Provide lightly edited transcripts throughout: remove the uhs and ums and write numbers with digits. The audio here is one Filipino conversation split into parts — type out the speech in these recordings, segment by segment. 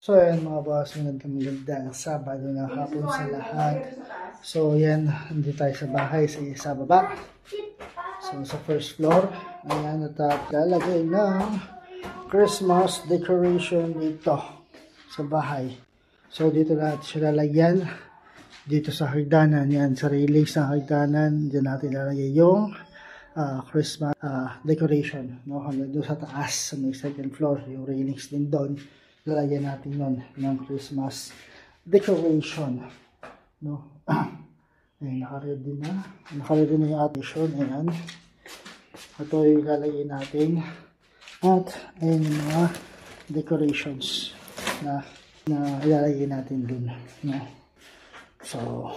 So ayan mga boss, magandang Sabado na hapon sa lahat. So yan, nandito tayo sa bahay sa baba. So sa first floor, ayan, at lalagay ng Christmas decoration dito sa bahay. So dito natin siya lalagyan, dito sa hagdanan, yan, sa railings ng hagdanan, dyan natin lalagay yung Christmas decoration, no? Hanggang doon sa taas, sa may second floor, yung railings din doon. Lalagyan natin nun ng Christmas decoration, no? Ayan, naka-ready na yung attention. Ayan, ito yung lalagyan natin, at ayan yung mga decorations na ilalagay natin dun, no? So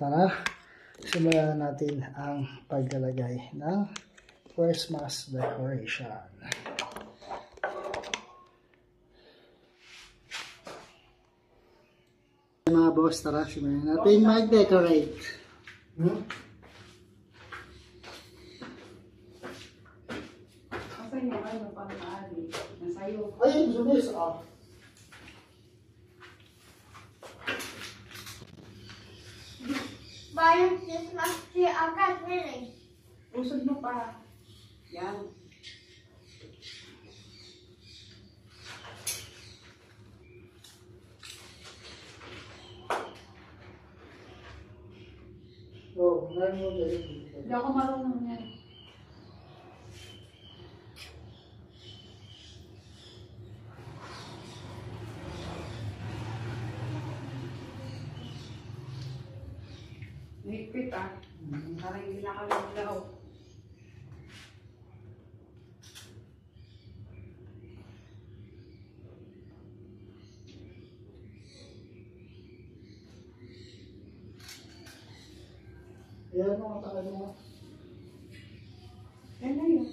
tara, simulan natin ang paglalagay ng Christmas decoration. Mga boss, tara, simulan natin mag-decorate. Asan yung ano pang maali? Nasayo. Ayun, sumis, Bayang Christmas tree agad rin. Usod mo pa. Yan. Oh, ngayon mo dyan. Hindi ako marunong yan. Nahigpit Parang hindi nakalaw. Yan ang matagal mo. Yan na yun.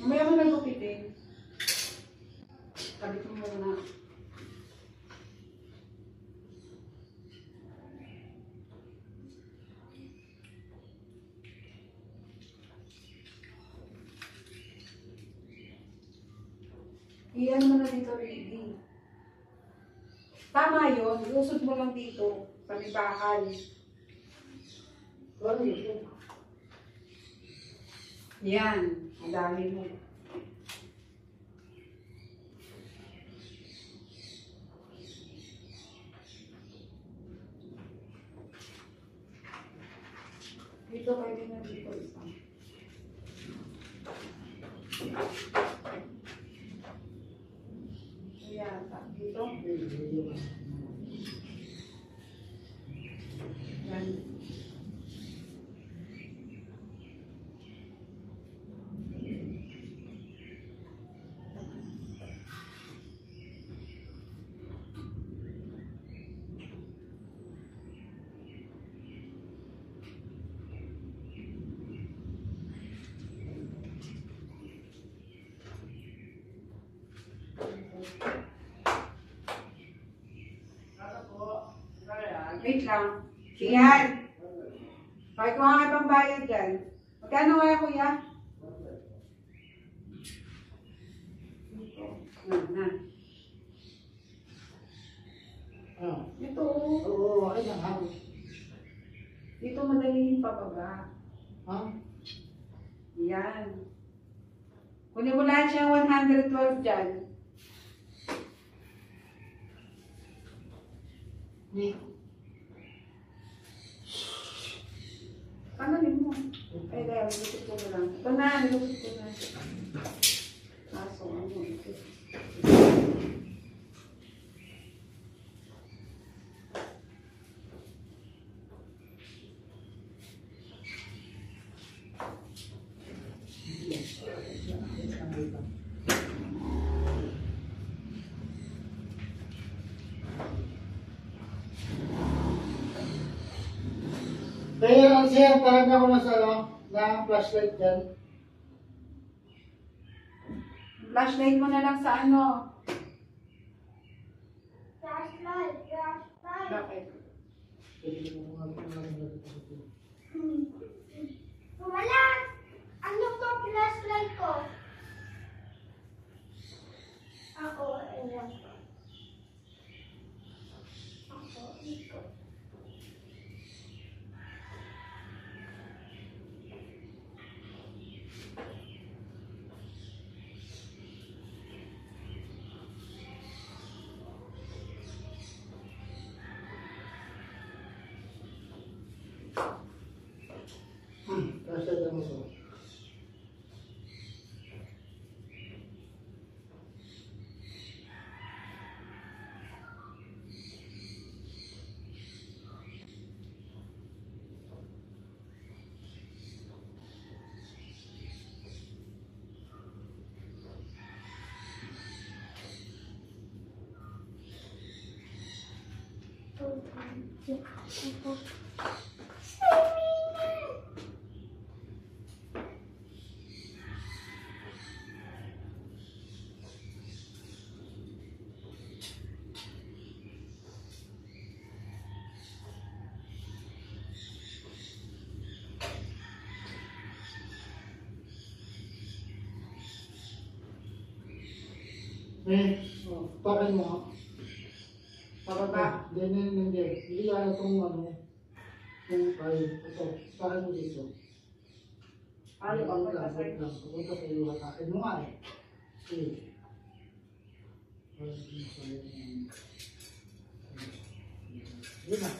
Mamaya mo nagupitin. Sabi ko muna. Iyan mo na dito, ready. Tama yun. Iusod mo lang dito sa may bakal. Ano yun? Yan. Ang dami mo. Dito pwede na dito isa. Yata. Dito. Yan. Wait lang. Siyan. Bakit ko nga ibang bayad dyan? Magkano kaya kuya? Na. Ito. Oo, okay lang ha. Dito madaliin pababa. Ha? Yan. Kunin mo lahat siya 112 dyan. Ano din mo? Ay, dahil nilukot ko na lang. Ito na, nilukot ko na. Kaso, ano ito? Kaya lang Siya, parang ako na sa na flashlight dyan. Flashlight mo na lang sa ano. Flashlight, flashlight. Bakit? Wala. Ano to flashlight ko? Ako, ewan ko. Ako, ikaw. Flashlight mo to. Pakin mo. Pababa. Hindi. Hindi ano itong ano. Yung kayo. Ito. Pakin mo dito. Ano ba? Pupunta sa iyo. Hatain mo nga eh. Okay. Yun na.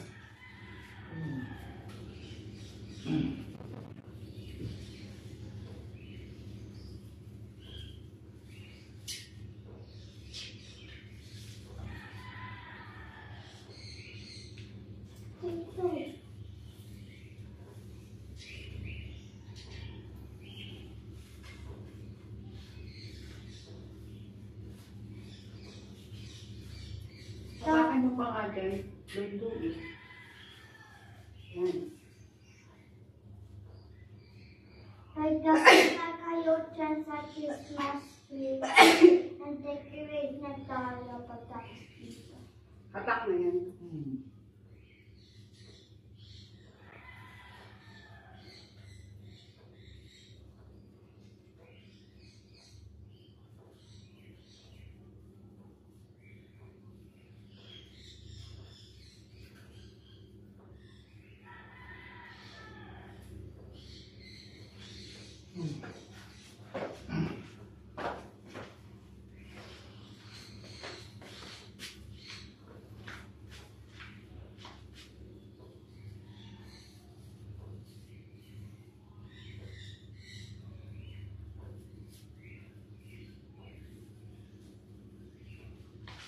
Bakit mo pa nga dyan? Lundo eh. Yan. Nagdasal na kayo dyan sa Christmas tree. Nag-decorate na tayo pagtapos dito. Hatak na yan.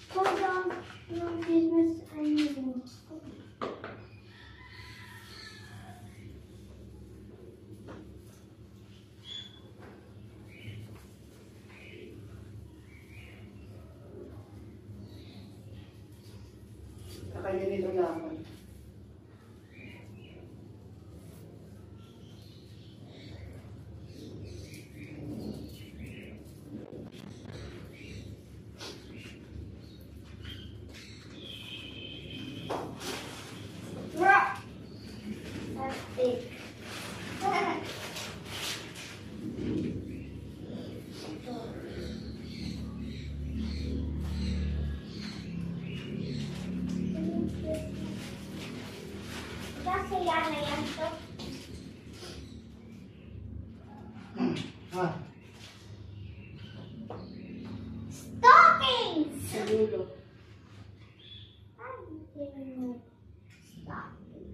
Hold on. No Christmas anymore. Saka ganito lang ako. That's big. Kasi yan na yan to. Stockings! Sa dulo. Ay, hindi mo. Stocking.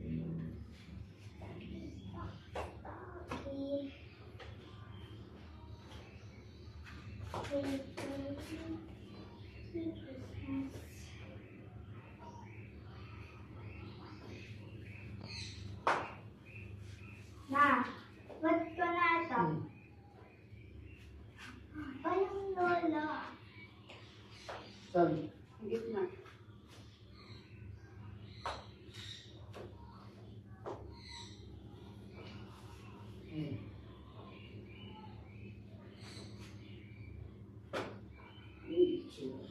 Na, ba't ko na ito? Walang lola. Saan? Ang gitna.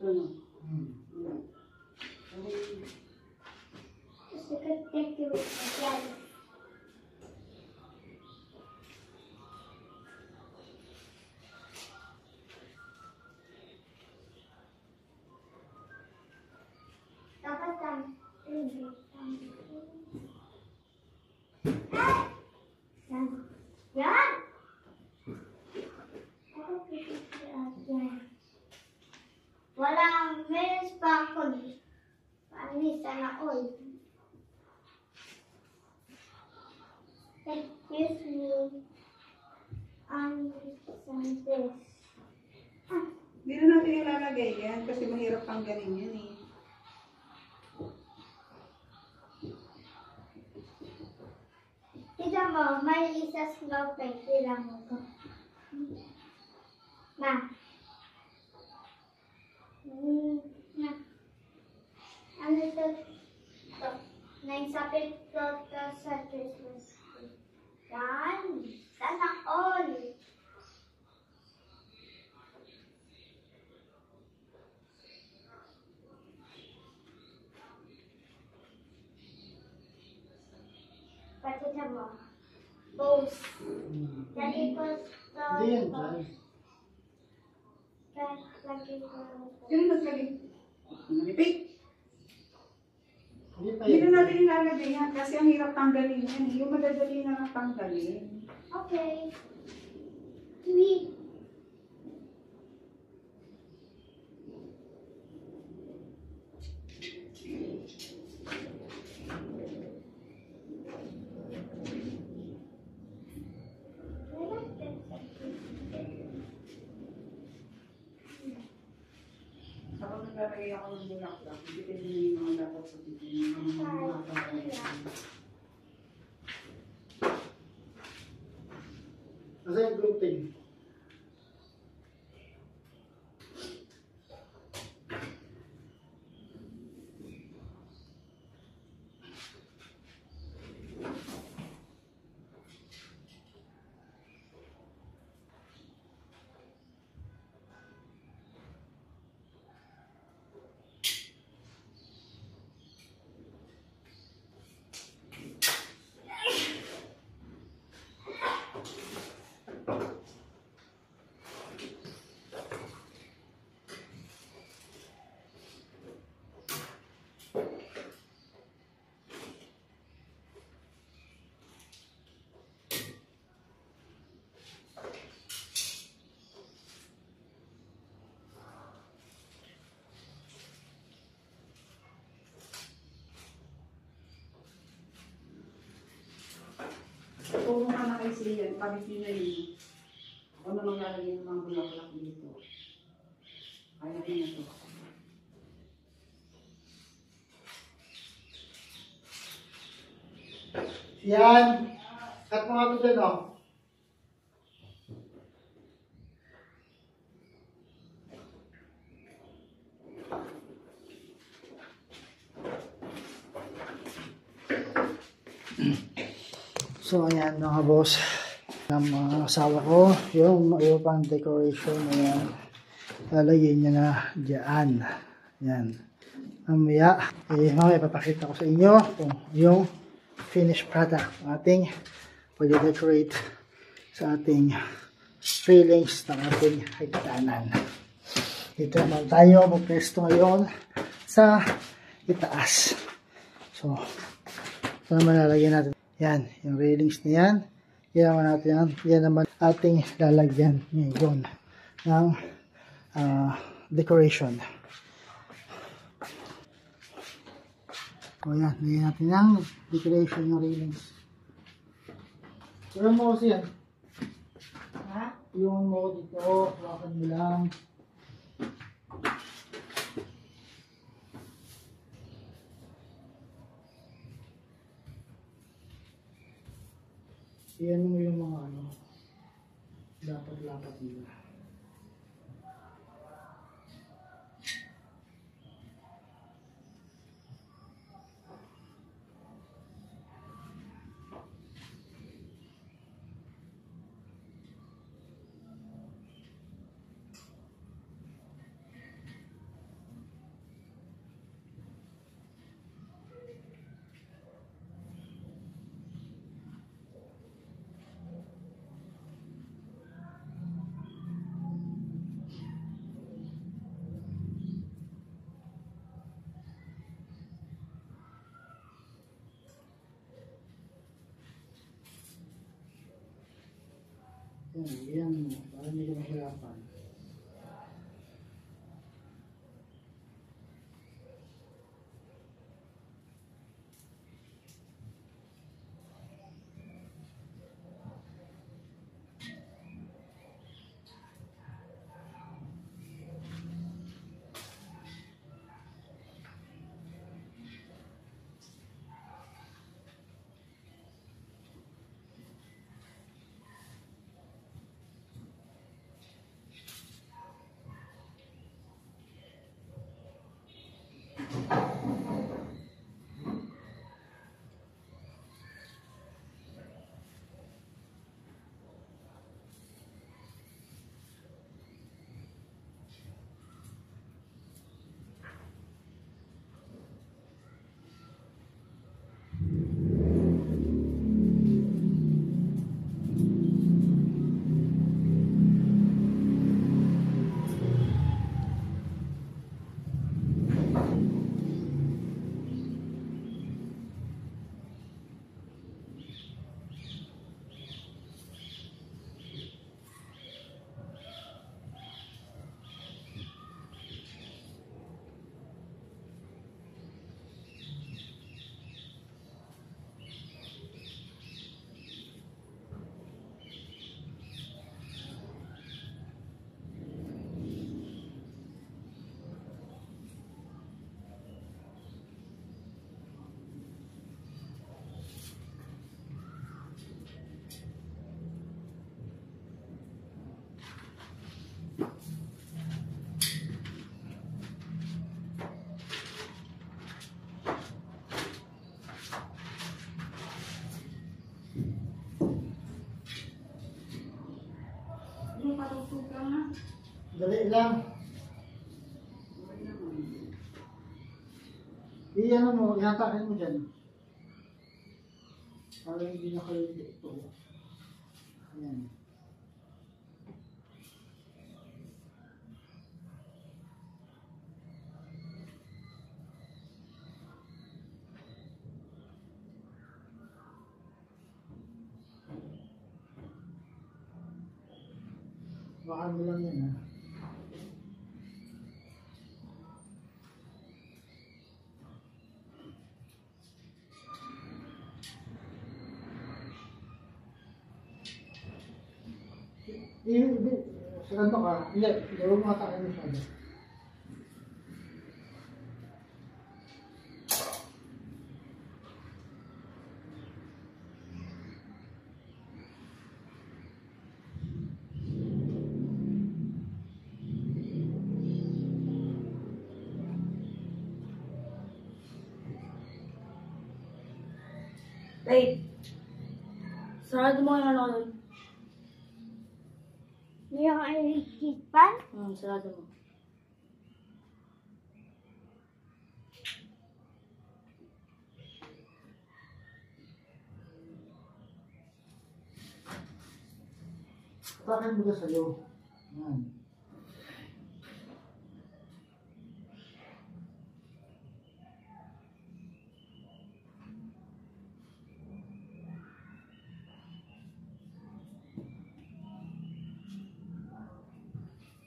Ano? Gusto ko decorate masyal. Dapat lang. Yan. Yan! Ako pipilihan yan. Walang meron pa ako. Panis na all. Excuse me. This. Hindi na natin ilalagay yan kasi mahirap tanggalin yan eh. Tignan mo, may isa snowflake. Tignan mo ko. Ma. Na. Ano ito? Ito. Naisapit ko ito sa Christmas tree. Yan. Sana all. Pakita mo. Pose. Lagi ko ito. Hindi yan dyan. Lagi ko ito. Sino naglagay? Nalipik. Hindi pa Hindi yan. na natin ilalagay yan kasi ang hirap tanggalin yan. Yung madadali na lang tanggalin. Okay. Sweet. Ako naglalagay ako ng bulaklak. Hindi pwede na yung mga dapat sa titin. Yung mga tanggalin. Kasi yung grouping. Turo ka na kay Sian. Pabit nyo na yun. Ako na maglalagay ng mga bulaklak dito. Kaya ko na ito. Yan. Cut mo nga ito dyan, oh. So, ayan mga boss. Ng mga asawa ko, yung pang decoration na yan, lalagyan niya na dyan. Yan. Mamaya, mamaya papakita ko sa inyo kung yung finished product ng ating pag-decorate sa ating railings ng ating hagdanan. Dito naman tayo magpesto ngayon sa itaas. So, ito naman lalagyan natin. Yan, yung railings na yan. Yan naman natin yan. Yan naman ating lalagyan ngayon ng decoration. O yan, lagyan natin ng decoration yung railings. Pero mo kasi yan. Ha? Yung mo dito, hawakan mo lang. Yan mo yung mga ano, dapat nila. Yan mo. Para hindi ka mahirapan. Yung patutog ka nga. Dali lang. Iyan mo, ihatakin mo dyan. Para hindi na kayo ito. Ayan. Baka mo lang yan ha. Sa kanto ka, hindi, huwag mo hatakin masyado. Wait. Sarado mo yung ano nun. Yung electric fan? Sarado mo. Hatakin mo ka sa'yo. Ayan.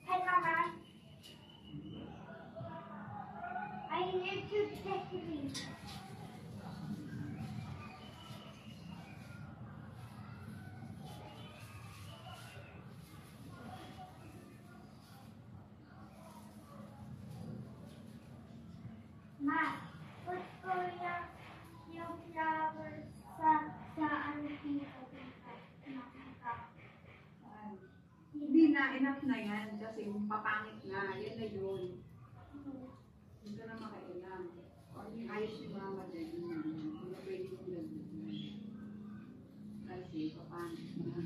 Hey, Mama. I need to decorate. Ma, put ko yung flowers sa ano dito. Hindi na, enough na yan. Kasi papangit na. Yan na yun. Hindi ka na makailan. Ayos si mama din. Hindi na pwede yung ganda. Kasi papangit na.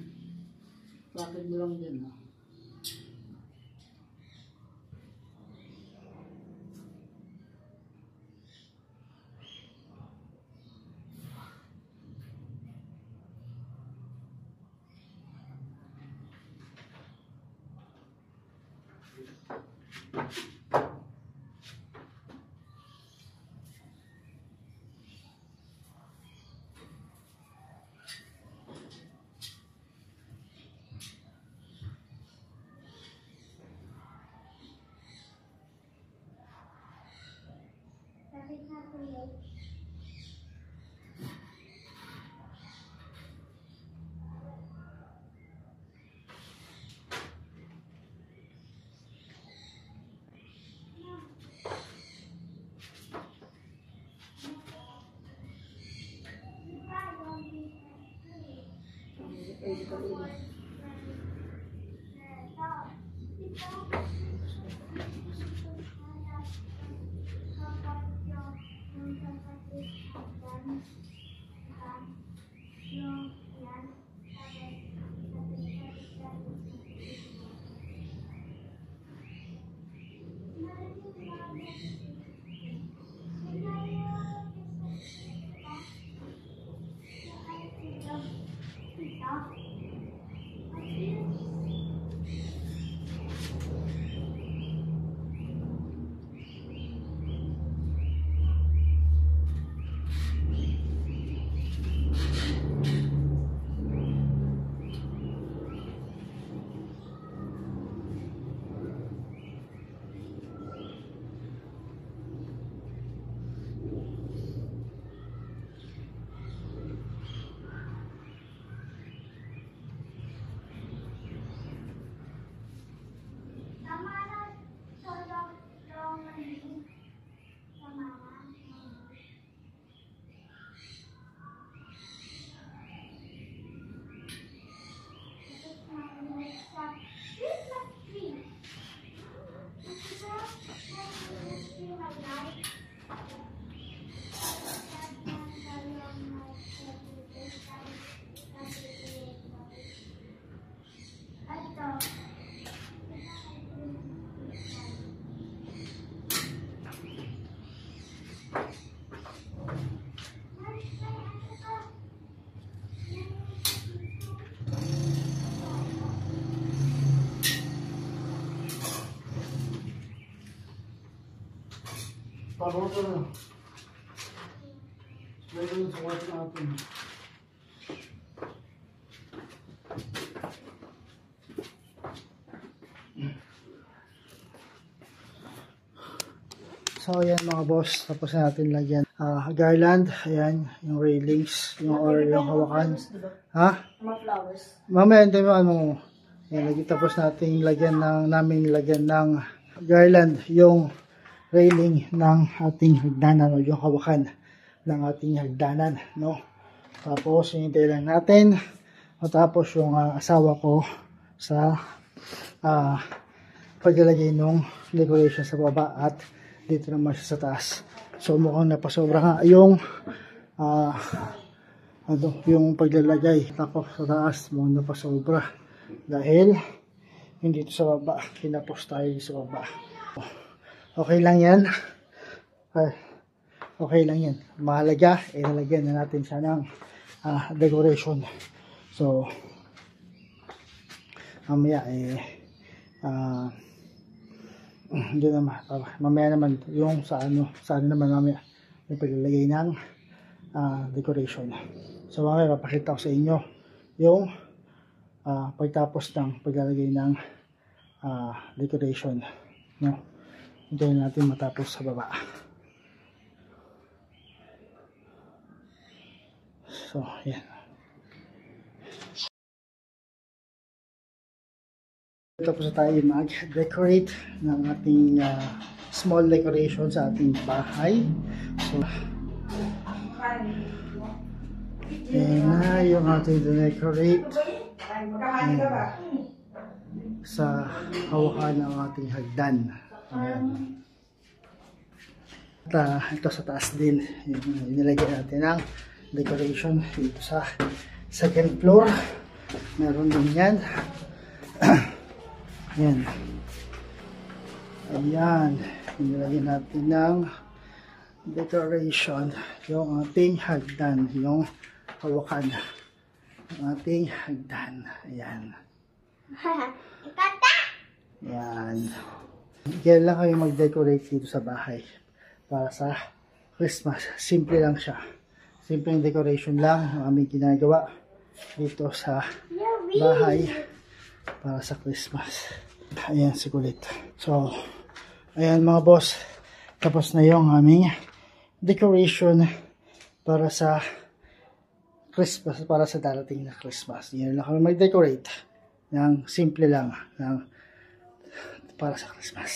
Hatakin mo lang dyan ha. Pabor ka na. Meron sa work natin. So ayan mga boss, tapos na natin lagyan garland, ayan, yung railings, yung or yung hawakan. Ha? Mga flowers. Mamaya hindi mo ano. Ayan, tapos natin lagyan ng garland, yung railing ng ating hagdanan o yung hawakan ng ating hagdanan, no? Tapos hinintay lang natin matapos yung asawa ko sa paglalagay ng decoration sa baba at dito naman siya sa taas. So mukhang napasobra nga yung yung paglalagay. Tapos sa taas mukhang napasobra dahil hindi ito sa baba, kinapos tayo sa baba. Okay lang yan. Okay lang yan. Mahalaga, ilalagyan na natin siya ng decoration. So, mamaya hindi naman. Mamaya naman, yung sa ano naman mamaya, yung paglalagay ng decoration. So, mamaya papakita ko sa inyo yung pagtapos ng paglalagay ng decoration. No? Hintayin natin matapos sa baba. So, yan. Tapos na tayo mag-decorate ng ating small decoration sa ating bahay. So, yan na yung ating decorate sa hawakan ng ating hagdan. Ayan. At ito sa taas din, nilagyan natin ng decoration dito sa second floor. Meron din yan. Ayan. Ayan. Nilagyan natin ng decoration yung ating hagdan, yung hawakan ng ating hagdan. Ayan. Ayan. Kaya lang kayo mag-decorate dito sa bahay para sa Christmas. Simple lang siya. Simpleng decoration lang ang aming ginagawa dito sa bahay para sa Christmas. Ayan si Kulit. So, ayan mga boss. Tapos na yung aming decoration para sa Christmas, para sa darating na Christmas. Yan lang kami mag-decorate ng simple lang ng para sa Christmas.